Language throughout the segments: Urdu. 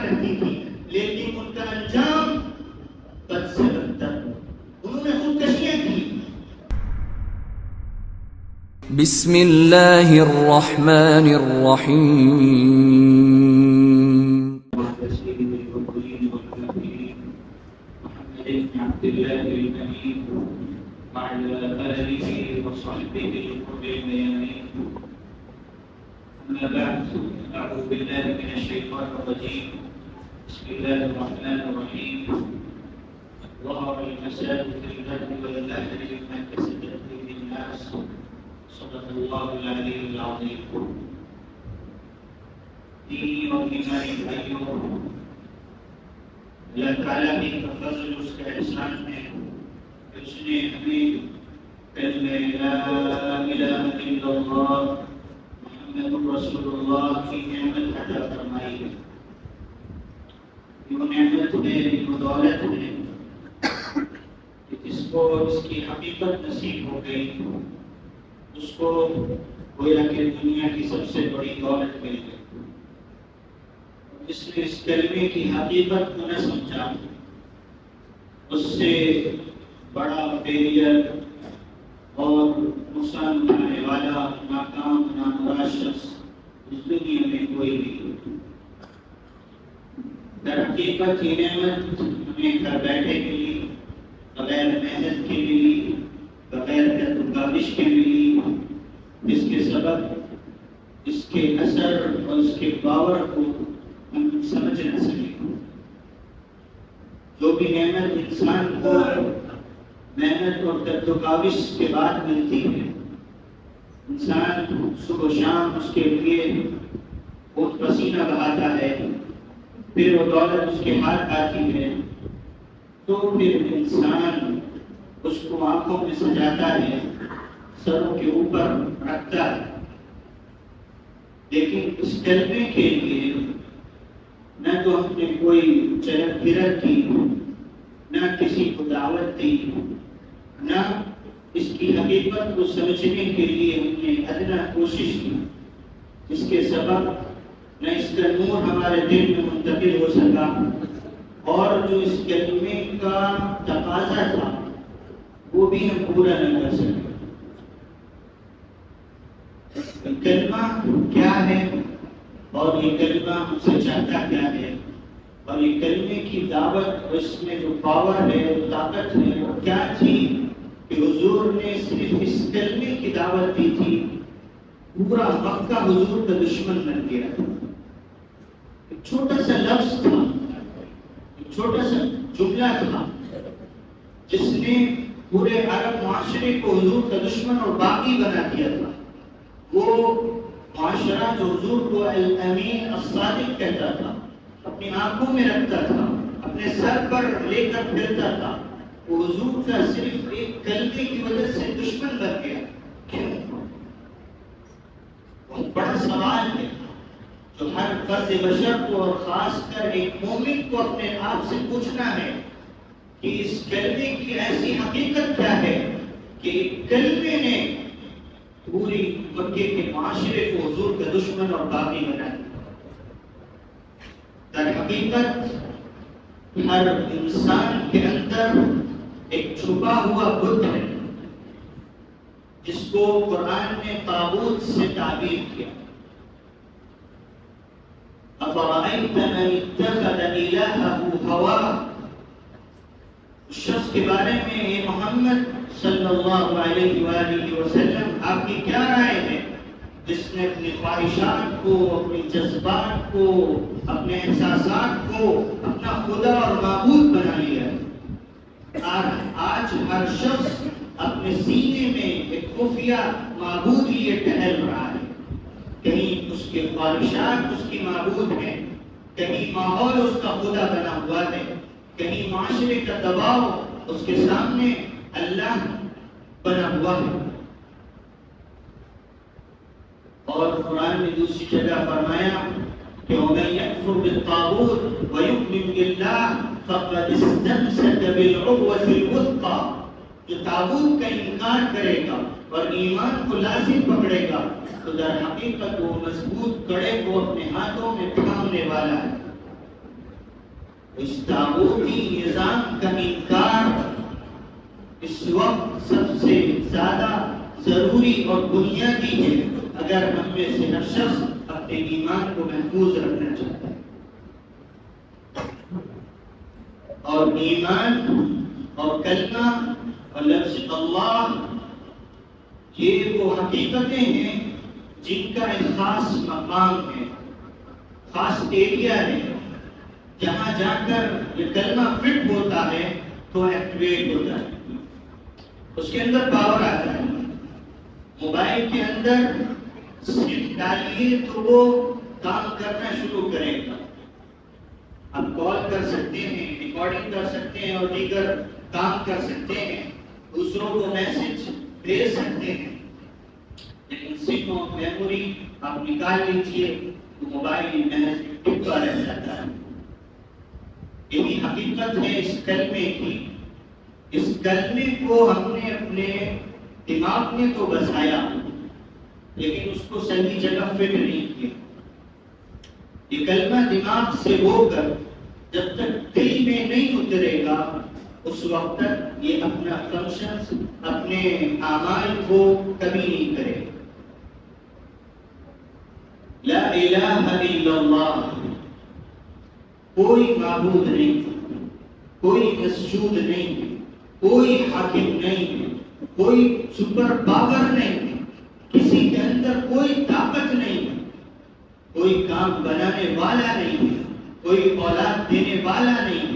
کرتی تھی، لیکن ان کا انجام بد سے بدتر، انہوں نے خودکشیاں کی۔ بسم اللہ الرحمن الرحیم۔ عبد الله الأمين وعلى آله وصحبه الميامين، أما بعد، أعوذ بالله من الشيطان الرجيم، بسم الله الرحمن الرحيم. ظهر الفساد في البر والبحر بما كسبت أيدي الناس، صدق الله العلي العظيم. دینی اور ایمانی بھائیوں، اللہ تعالیٰ کی فضل اس کا احسان ہے کہ اس نے ہمیں کلمہ لا الہ الا اللہ محمد رسول اللہ کی نعمت عطا فرمائی ہے۔ یہ نعمت ہے، وہ دولت ہے کہ جس کو اس کی حقیقت نصیب ہو گئی، اس کو گویا کہ دنیا کی سب سے بڑی دولت مل گئی۔ جس نے اس کلمے کی حقیقت کو نہ سمجھا، اس سے بڑا فیلئر اور نقصان اٹھانے والا ناکام نامراد شخص اس دنیا میں کوئی نہیں۔ در حقیقت یہ نعمت ہمیں گھر بیٹھے ملی، بغیر محنت کے ملی، بغیر کاوش کے ملی، جس کے سبب اس کے اثر اور اس کے پاور کو ہم سمجھ نہ سکیں۔ جو بھی نعمت انسان کو محنت اور کاوش کے بعد ملتی ہے، انسان صبح و شام اس کے لیے خون پسینہ بہاتا ہے، پھر وہ دولت اس کے ہاتھ آتی ہے تو پھر انسان اس کو آنکھوں میں سجاتا ہے، سروں کے اوپر رکھتا ہے، لیکن اس کلمے کے لیے نہ تو ہم نے کوئی چلن پھرن کی، نہ کسی کو دعوت دی، نہ اس کی حقیقت کو سمجھنے کے لیے ہم نے ادنا کوشش کی، جس کے سبب نہ اس کا نور ہمارے دل میں منتقل ہو سکا، اور جو اس کلمے کا تقاضا تھا وہ بھی ہم پورا نہیں کر سکے۔ کلمہ کیا ہے اور یہ کلمہ ہم سے چاہتا کیا ہے، اور یہ کلمے کی دعوت اور اس میں جو پاور ہے، جو طاقت ہے، وہ کیا تھی کہ حضور نے صرف اس کلمے کی دعوت دی تھی، پورا مکہ حضور کا دشمن بن گیا۔ ایک چھوٹا سا لفظ تھا، ایک چھوٹا سا جملہ تھا، جس نے پورے عرب معاشرے کو حضور کا دشمن اور باغی بنا دیا تھا۔ وہ معاشرہ جو حضور کو الامین الصادق کہتا تھا، اپنی آنکھوں میں رکھتا تھا، اپنے سر پر لے کر پھرتا تھا، وہ حضور کا صرف ایک کلمے کی وجہ سے دشمن بن گیا۔ کیوں؟ بہت بڑا سوال ہے جو ہر فرد بشر کو اور خاص کر ایک مومن کو اپنے آپ سے پوچھنا ہے کہ اس کلمے کی ایسی حقیقت کیا ہے کہ کلمے نے پوری مکے کے معاشرے کو حضور کا دشمن اور باغی بنا دیا۔ در حقیقت ہر انسان کے اندر ایک چھپا ہوا بت ہے، جس کو قرآن نے طاغوت سے تعبیر کیا۔ افرأیت من اتخذ الہہ ہواہ، اس شخص کے بارے میں اے محمد صلی اللہ علیہ وآلہ وسلم آپ کی کیا رائے ہے، جس نے اپنی خواہشات کو، اپنی جذبات کو، اپنے احساسات کو اپنا خدا اور معبود بنا لیا ہے۔ آج ہر شخص اپنے سینے میں ایک خفیہ معبود لیے ٹہل رہا ہے، کہیں اس کے خواہشات اس کی معبود ہیں، کہیں ماحول اس کا خدا بنا ہوا ہے، کہیں معاشرے کا دباؤ اس کے سامنے اللہ بنا ہوا ہے۔ اور قرآن نے دوسری جگہ فرمایا کہ وَمَن يَكْفُرْ بِالطَّاغُوتِ وَيُؤْمِنْ بِاللَّهِ فَقَدِ اسْتَمْسَكَ بِالْعُرْوَةِ الْوُثْقَىٰ، جو طاغوت کا انکار کرے گا اور ایمان کو لازم پکڑے گا تو در حقیقت وہ مضبوط کڑے کو اپنے ہاتھوں میں تھامنے والا ہے۔ اس طاغوتی نظام کا انکار اس وقت سب سے زیادہ ضروری اور بنیادی ہے اگر ہم میں سے ہر شخص اپنے ایمان کو محفوظ رکھنا چاہتا ہے. اور ایمان اور کلمہ اور لفظ اللہ یہ وہ حقیقتیں ہیں جن کا ایک خاص مقام ہے، خاص ایریا ہے، جہاں جا کر یہ کلمہ فٹ ہوتا ہے تو ایکٹیویٹ ہوتا ہے، اس کے اندر پاور آتا ہے. موبائل کے اندر سم ڈالیے تو وہ کام کرنا شروع کرے گا. آپ کال کر سکتے ہیں، ریکارڈنگ کر سکتے ہیں اور دیگر کام کر سکتے ہیں، دوسروں کو میسج بھیج سکتے ہیں، لیکن سم اور میموری آپ نکال لیجیے تو موبائل محض ٹکا رہ جاتا ہے. یہی حقیقت ہے اس کلمے کی. اس کلمے کو ہم نے اپنے دماغ میں تو بسایا لیکن اس کو صحیح جگہ فٹ نہیں کیا. یہ کلمہ دماغ سے ہو کر جب تک دل میں نہیں اترے گا اس وقت تک یہ اپنا فنکشن، اپنے اعمال کو کبھی نہیں کرے. لا الہ الا اللہ، کوئی معبود نہیں، کوئی مسجود نہیں، کوئی حاکم نہیں، کوئی سپر پاور نہیں، کسی کے اندر کوئی طاقت نہیں، کوئی کام بنانے والا نہیں، کوئی اولاد دینے والا نہیں،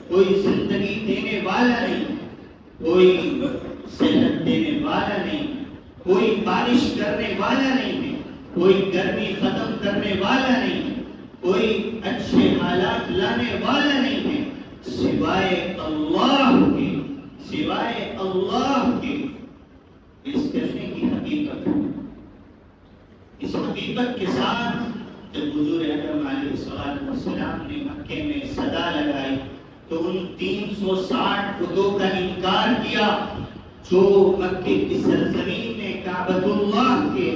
کوئی زندگی دینے والا نہیں، کوئی صحت دینے والا نہیں، کوئی بارش کرنے والا نہیں، کوئی گرمی ختم کرنے والا نہیں، کوئی اچھے حالات لانے والا نہیں ہے سوائے اللہ کے، سوائے اللہ کے. اس کہنے کی حقیقت ہے. اس حقیقت کے ساتھ جب حضور اکرم علیہ الصلوۃ والسلام نے مکے میں صدا لگائی تو ان 360 بتوں کا انکار کیا جو مکے کی سرزمین میں کعبۃ اللہ کے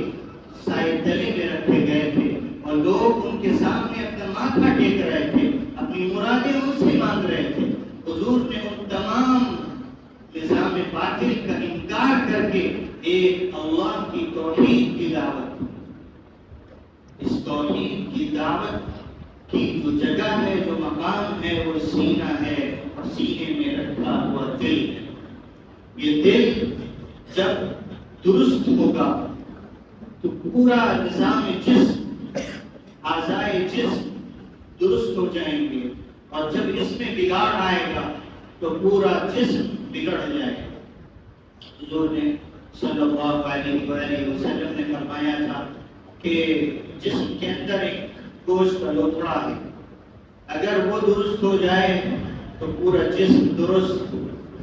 سائے تلے میں رکھے گئے تھے اور لوگ ان کے سامنے اپنا ماتھا ٹیک رہے تھے، اپنی مرادیں ان سے مانگ رہے تھے. حضور نے ان تمام نظام باطل کا انکار کر کے ایک اللہ کی توحید کی دعوت، اس توحید کی دعوت کی جو جگہ ہے، جو مقام ہے، وہ سینہ ہے اور سینے میں رکھا ہوا دل ہے. یہ دل جب درست ہوگا تو پورا نظام جسم، اعضائے جسم درست ہو جائیں گے، اور جب اس میں بگاڑ آئے گا تو پورا جسم بگڑ جائے گا. حضور نے صلی اللہ علیہ وآلہ وسلم نے فرمایا تھا کہ جسم کے اندر ایک گوشت کا لوتھڑا ہے، اگر وہ درست ہو جائے تو پورا جسم درست،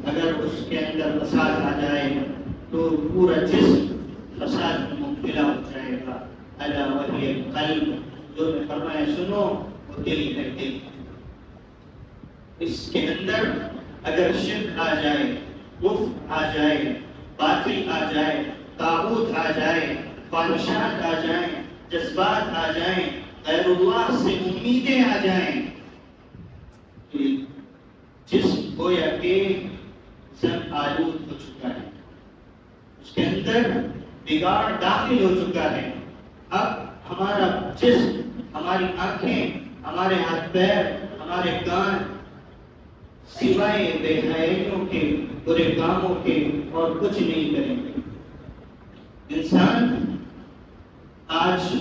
اگر اس کے اندر فساد آ جائے تو پورا جسم فساد میں مبتلا ہو جائے گا. الا وہی القلب، جو نے فرمایا سنو وہ دل ہے. دل اس کے اندر اگر شرک آ جائے، کفر آ جائے، باطل آ جائے، طاغوت آ جائے، خواہشات آ جائیں، جذبات آ جائیں، غیر اللہ سے امیدیں آ جائیں، جسم گویا کہ زن آلود ہو چکا ہے، اس کے اندر بگاڑ داخل ہو چکا ہے. اب ہمارا جسم، ہماری آنکھیں، ہمارے ہاتھ پیر، ہمارے کان سوائے بے حیائیوں کے، برے کاموں کے اور کچھ نہیں کریں گے. انسان آج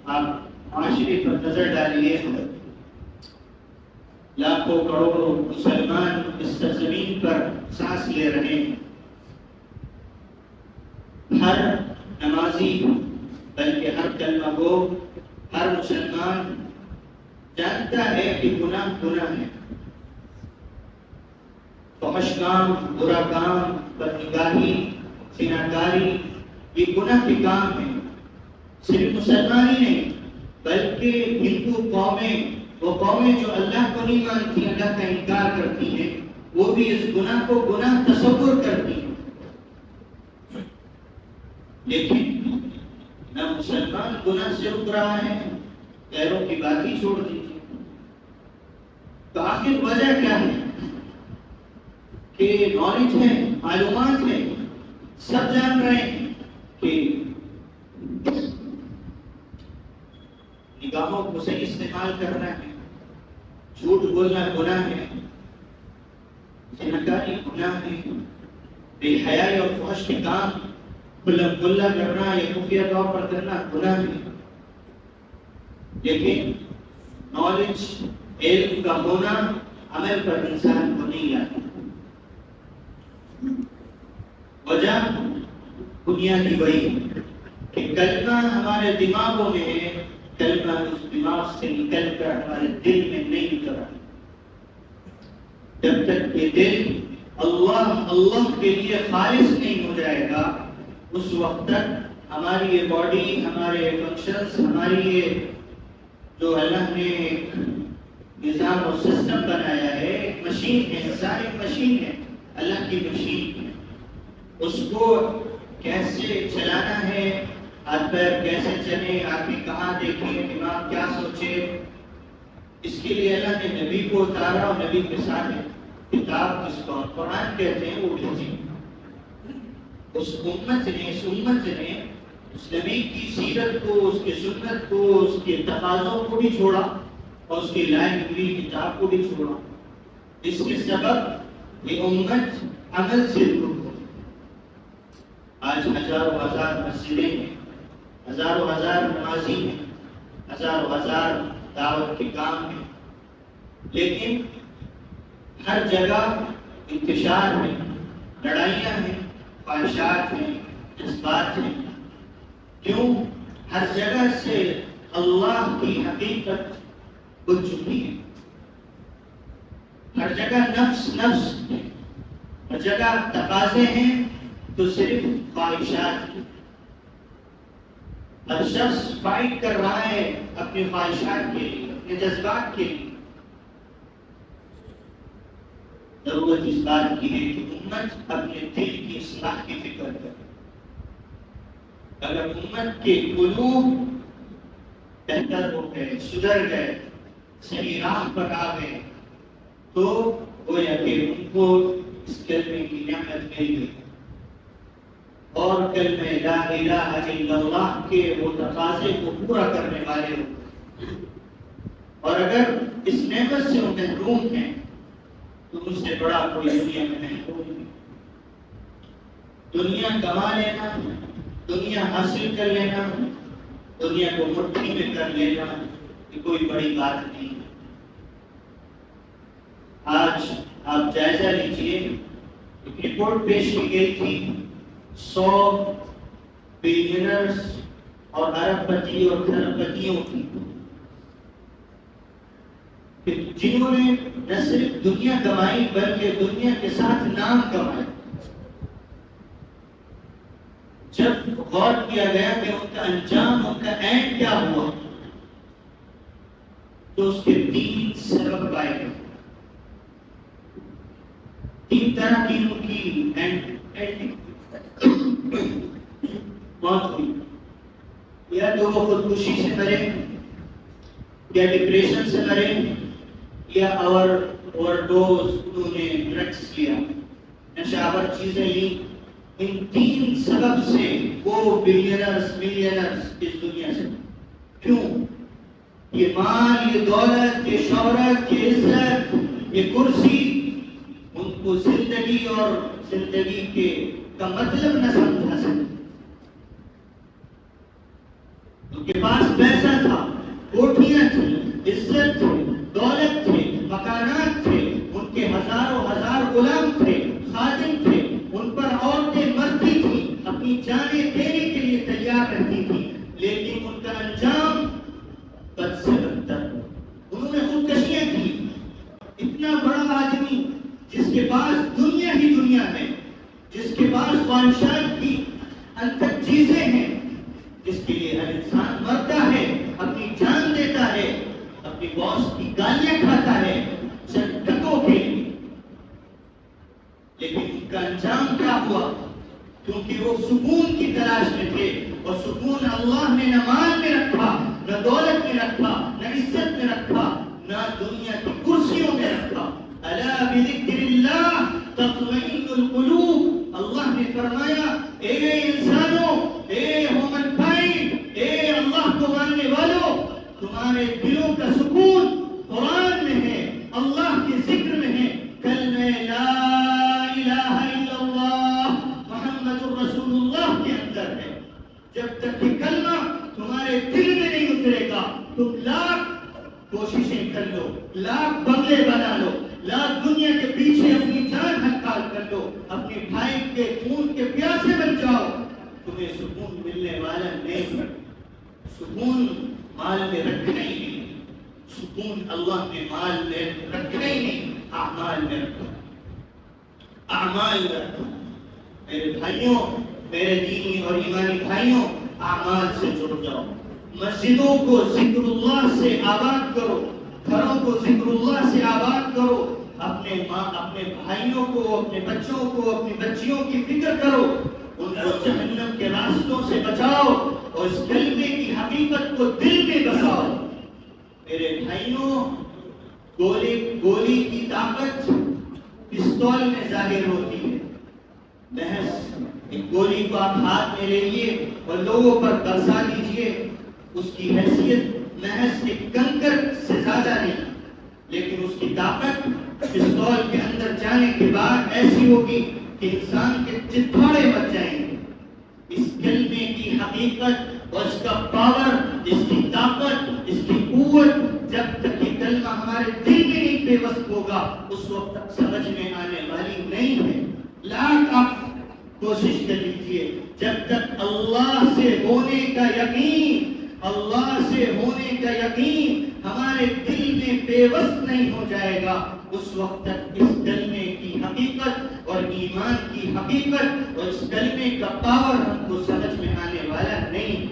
آپ معاشرے پر نظر ڈالیے، لاکھوں کروڑوں مسلمان اس سرزمین پر سانس لے رہے ہیں. ہر نمازی بلکہ ہر کلمہ گو، ہر مسلمان جانتا ہے کہ گناہ گناہ ہے. فحش کام، برا کام، بدنگاہی، زناکاری، یہ گناہ کے کام ہیں. صرف مسلمان ہی نہیں بلکہ ہندو قومیں، وہ قومیں جو اللہ کو نہیں مانتی، اللہ کا انکار کرتی ہیں، وہ بھی اس گناہ کو گناہ تصور کرتی ہیں. لیکن نہ مسلمان گناہ سے رک رہا ہے، غیروں کی بات ہی چھوڑ دیجیے. تو آخر وجہ کیا ہے کہ نالج ہے، معلومات ہے، سب جان رہے ہیں کہ نگاہوں کو صحیح استعمال کرنا ہے، جھوٹ بولنا گناہ ہے، زناکاری گناہ ہے، بے حیائی اور فحش کے کام کھلا کرنا یا خفیہ طور پر کرنا گناہ ہے. لیکن نالج، علم کا ہونا عمل پر انسان کو نہیں آتا. وجہ بنیادی وہی ہے کہ کلمہ ہمارے دماغوں میں ہے، کلمہ اس دماغ سے نکل کر ہمارے دل میں نہیں اترا. جب تک کہ دل اللہ کے لیے خالص نہیں ہو جائے گا، اس وقت تک ہماری یہ باڈی، ہمارے فنکشنز، ہماری یہ جو اللہ نے نظام و سسٹم بنایا ہے، ایک مشین ہے، ساری مشین ہے، اللہ کی مشین ہے. اس کو کیسے چلانا ہے، ہاتھ پیر کیسے چلے، آنکھیں کہاں دیکھیں، دماغ کیا سوچے، اس کے لیے اللہ نے نبی کو اتارا اور نبی کے ساتھ کتاب جس کو قرآن کہتے ہیں وہ بھیجی. اس امت نے اس نبی کی سیرت کو، اس کی سنت کو، اس کے تقاضوں کو بھی چھوڑا اور اس کی لائی ہوئی کتاب کو بھی چھوڑا. اس کے سبب یہ امت عمل سے دور ہو. آج ہزاروں ہزار مسجدیں ہیں، ہزاروں ہزار نمازی ہیں، ہزاروں ہزار دعوت کے کام ہیں، لیکن ہر جگہ انتشار ہے، لڑائیاں ہیں، خواہشات ہیں، جذبات ہیں. کیوں؟ ہر جگہ سے اللہ کی حقیقت بھول چکی ہے. ہر جگہ نفس ہے، ہر جگہ تقاضے ہیں تو صرف خواہشات کی. ہر شخص فائٹ کر رہا ہے اپنی خواہشات کے لیے، اپنے جذبات کے لیے. ضرورت اس بات کی ہے کہ امت اپنے دل کی اصلاح کی فکر کرے. اگر امت کے قلوب بہتر ہو گئے، سدھر گئے، صحیح راہ پر آ گئے، تو گویا کہ ان کو اس کلمے کی نعمت مل گئی اور کلمہ لا الہ الا اللہ کے وہ تقاضے کو پورا کرنے والے ہو. اور اگر اس نعمت سے وہ محروم ہیں تو اس سے بڑا کوئی دنیا میں محروم نہیں. دنیا کما لینا، دنیا حاصل کر لینا، دنیا کو مٹھی میں کر لینا، یہ کوئی بڑی بات نہیں. آج آپ جائزہ لیجئے، ایک رپورٹ پیش کی گئی تھی 100 بلینئرز اور ارب پتی اور کھرب پتیوں کی، جنہوں نے نہ صرف دنیا کمائی بلکہ دنیا کے ساتھ نام کمایا. جب غور کیا گیا کہ ان کا انجام، ان کا اینڈ کیا ہوا، تو اس کے 3 سبب پائے گئے. 3 طرح کی ان کی موت ہوئی. یا تو وہ خودکشی سے مرے، یا ڈپریشن سے مرے، یا اوور ڈوز، انہوں نے ڈرگس لیا، نشاور چیزیں لی. ان 3 سبب سے وہ بلینئرز ملینئرز اس دنیا سے. کیوں؟ یہ مال، یہ دولت، یہ شہرت، یہ عزت، یہ کرسی ان کو زندگی اور زندگی کے کا مطلب نہ سمجھا سکتے. ان کے پاس پیسہ تھا، کوٹھیاں تھیں، عزت تھی، دولت تھے، مکانات تھے، ان کے ہزاروں ہزار غلام تھے، خادم تھے، ان پر عورتیں مرتی تھیں، اپنی جانیں دینے کے لیے تیار رہتی تھیں، لیکن ان کا انجام بد سے بدتر. انہوں نے خودکشیاں کی. اتنا بڑا آدمی جس کے پاس دنیا ہی دنیا ہے، جس کے پاس خواہشات کی انتھک چیزیں ہیں، جس کے لیے ہر انسان مرتا ہے، اپنی جان دیتا ہے، اپنی باس کی گالیاں کھاتا ہے چند ٹکوں کے لیے، لیکن ان کا انجام کیا ہوا؟ کیونکہ وہ سکون کی تلاش میں تھے، اور سکون اللہ نے نہ مال میں رکھا، نہ دولت میں رکھا، نہ عزت میں رکھا، نہ دنیا کی کرسیوں میں رکھا. الا بذکر اللہ تطمئن القلوب. اللہ نے فرمایا اے انسانوں، اے ہیومن کائنڈ، اے اللہ کو ماننے والوں، تمہارے دلوں کا سکون قرآن میں ہے، اللہ کے ذکر میں ہے، کلمہ لا الہ الا اللہ محمد الرسول اللہ کے اندر ہے. جب تک یہ کلمہ تمہارے دل میں نہیں اترے گا، تم لاکھ کوششیں کر لو، لاکھ بنگلے بنا لو، لاکھ دنیا کے پیچھے اپنی جان ہتھیار کر لو، اپنے بھائی کے خون کے پیاسے بن جاؤ، تمہیں سکون ملنے والا نہیں. سکون مال میں رکھنا ہی نہیں، سکون اللہ نے مال میں رکھنا ہی نہیں، اعمال میں رکھو، اعمال میں رکھو. میرے بھائیوں، میرے دینی اور ایمانی بھائیوں، اعمال سے جڑ جاؤ. مسجدوں کو ذکر اللہ سے آباد کرو، گھروں کو ذکر اللہ سے آباد کرو. اپنے بھائیوں کو، اپنے بچوں کو، اپنی بچیوں کی فکر کرو، ان کو جہنم کے راستوں سے بچاؤ اور اس کلمے کی حقیقت کو دل میں بساؤ. میرے بھائیوں، گولی کی طاقت پستول میں ظاہر ہوتی ہے. محض ایک گولی کو آپ ہاتھ میں لے لیے اور لوگوں پر برسا دیجیے، اس کی حیثیت محض ایک کنکر سے زیادہ نہیں، لیکن اس کی طاقت پستول کے اندر جانے کے بعد ایسی ہوگی کہ انسان کے چتھاڑے بچ جائیں گے. اس کلمے کی حقیقت اور اس کا پاور، اس کی طاقت، اس کی قوت جب تک یہ کلمہ ہمارے دل میں نہیں پیوست ہوگا، اس وقت تک سمجھ میں آنے والی نہیں ہے. لاکھ آپ کوشش کر لیجیے، جب تک اللہ سے ہونے کا یقین، اللہ سے ہونے کا یقین ہمارے دل میں پیوست نہیں ہو جائے گا، اس وقت تک اس کلمے کی حقیقت اور ایمان کی حقیقت اور اس کلمے کا پاور ہم کو سمجھ میں آنے والا نہیں.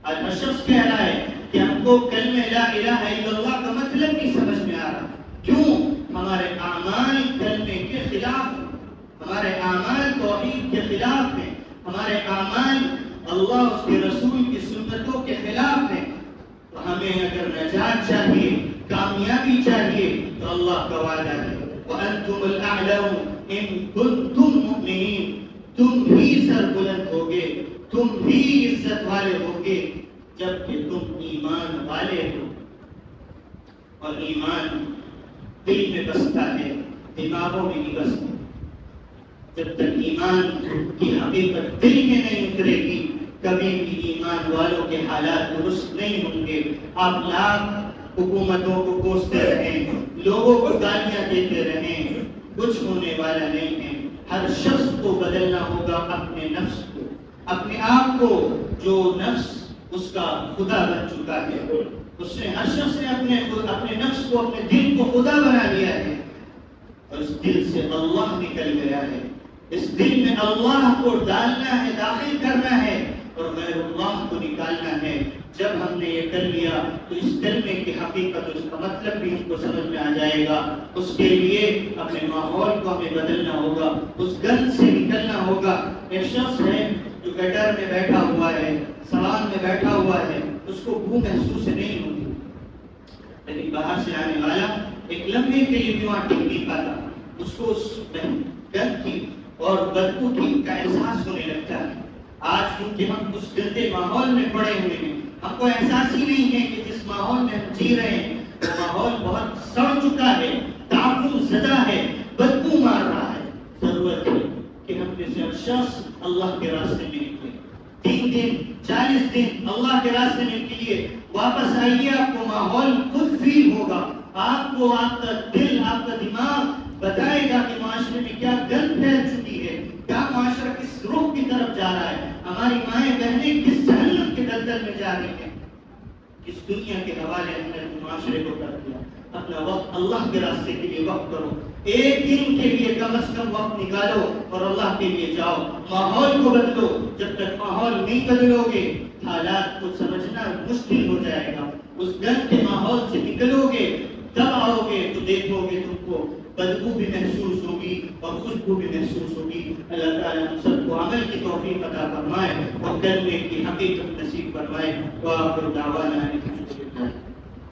آج ہر شخص کہہ رہا ہے کہ ہم کو کلمہ لا الہ الا اللہ کا مطلب نہیں سمجھ میں آ رہا. کیوں؟ ہمارے اعمال کلمے کے خلاف، ہمارے اعمال توحید کے خلاف ہیں، ہمارے اعمال اللہ اس کے رسول کی سنتوں کے خلاف ہیں. تو ہمیں اگر نجات چاہیے، کامیابی چاہیے، تو اللہ کا وعدہ ہے وَأَنْتُمُ الْأَعْلَوْنَ إِن كُنتُم مُؤْمِنِينَ. تم ہی سر بلند ہوگے، تم ہی عزت والے ہوگے جبکہ تم ایمان والے ہو. اور ایمان دل میں بستا ہے، دماغوں میں نہیں بستا. جب تک ایمان کی حقیقت دل میں نہیں اترے گی، کبھی بھی ایمان والوں کے حالات درست نہیں ہوں گے. آپ لاکھ حکومتوں کو کوستے رہیں، لوگوں کو گالیاں دیتے رہیں، کچھ ہونے والا نہیں ہے. ہر شخص کو بدلنا ہوگا اپنے نفس کو، اپنے آپ کو. جو نفس اس کا خدا بن چکا ہے، اس نے ہر شخص نے اپنے نفس کو، اپنے دل کو خدا بنا لیا ہے، اور اس دل سے اللہ نکل گیا ہے. اس دل میں اللہ کو ڈالنا ہے، داخل کرنا ہے، اور غیر اللہ کو نکالنا ہے. جب ہم نے یہ کر لیا تو اس کلمے کی حقیقت، اس کا مطلب بھی ہم کو سمجھ میں آ جائے گا. اس کے لیے اپنے ماحول کو ہمیں بدلنا ہوگا، اس گند سے نکلنا ہوگا. ایک شخص ہے جو گٹر میں بیٹھا ہوا ہے، سوان میں بیٹھا ہوا ہے، اس کو بو محسوس نہیں ہوتی، لیکن باہر سے آنے والا ایک لمحے کے لیے بھی وہاں ٹک نہیں پاتا، اس کو اس گند کی اور بدبو کی کا احساس ہونے لگتا ہے. آج کیونکہ ہم اس گندے ماحول میں پڑے ہوئے ہیں، ہم کو احساس ہی نہیں ہے کہ جس ماحول میں ہم جی رہے ہیں وہ ماحول بہت سڑ چکا ہے، تعفن زدہ ہے، بدبو مار رہا ہے. ضرورت ہے کہ ہم میں سے ہر شخص اللہ کے راستے میں نکلے. 3 دن 40 دن اللہ کے راستے میں نکلیے، واپس آئیے، آپ کو ماحول خود فیل ہوگا. آپ کو آپ کا دل، آپ کا دماغ بتائے گا کہ معاشرے میں کیا گند پھیل چکی ہے، کیا معاشرہ کس رخ کی طرف جا رہا ہے، ہماری مائیں بہنیں کس جہنم کے دلدل میں جا رہی ہیں. اس دنیا کے حوالے ہم نے معاشرے کو کر دیا. اپنا وقت اللہ کے راستے کے لیے وقت کرو. ایک دن کے لیے کم از کم وقت نکالو اور اللہ کے لیے جاؤ. ماحول کو بدلو. جب تک ماحول نہیں بدلو گے حالات کو سمجھنا مشکل ہو جائے گا. اس گند کے ماحول سے نکلو گے، تب آؤ گے تو دیکھو گے تم کو بدبو بھی محسوس ہوگی اور خوشبو بھی محسوس ہوگی. اللہ تعالیٰ ہم سب کو عمل کی توفیق عطا فرمائے اور کلمے کی حقیقت نصیب فرمائے. وآخر دعوانا ان الحمد للہ.